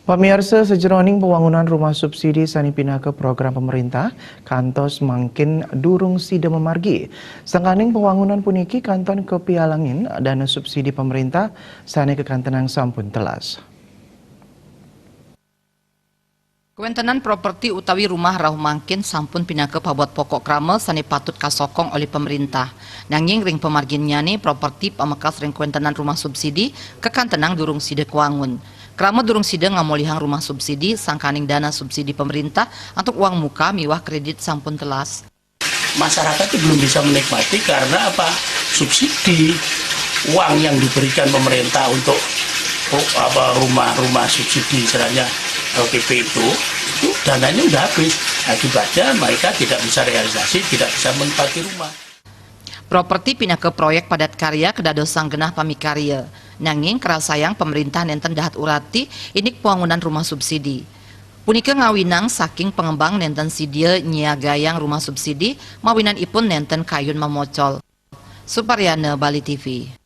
Pemirsa, sejroning pembangunan rumah subsidi sani pindah ke program pemerintah, kantos makin durung sida memargi. Sangkaning pembangunan puniki kanton kepialangin dana subsidi pemerintah sani kekantenang sampun telas. Kewentenan properti utawi rumah rauh mangkin sampun pindah ke pabuat pokok krama sani patut kasokong oleh pemerintah. Nanging ring pemarginnya nih properti pamekas ring kewentenan rumah subsidi kekantenang durung sida kuangun. Krama durung sida ngamolihang rumah subsidi sangkaning dana subsidi pemerintah untuk uang muka miwah kredit sampun telas. Masyarakat itu belum bisa menikmati karena apa? Subsidi uang yang diberikan pemerintah untuk rumah subsidi istilahnya LPP itu dananya udah habis. Akibatnya mereka tidak bisa realisasi, tidak bisa menempati rumah. Properti pindah ke proyek padat karya kedadosang genah pamikarya. Nanging kerasayang pemerintah nenten dahat urati ini pembangunan rumah subsidi. Punika ngawinang saking pengembang nenten sidia nyiagayang rumah subsidi, mawinan ipun nenten kayun memocol. Suparyana, Bali TV.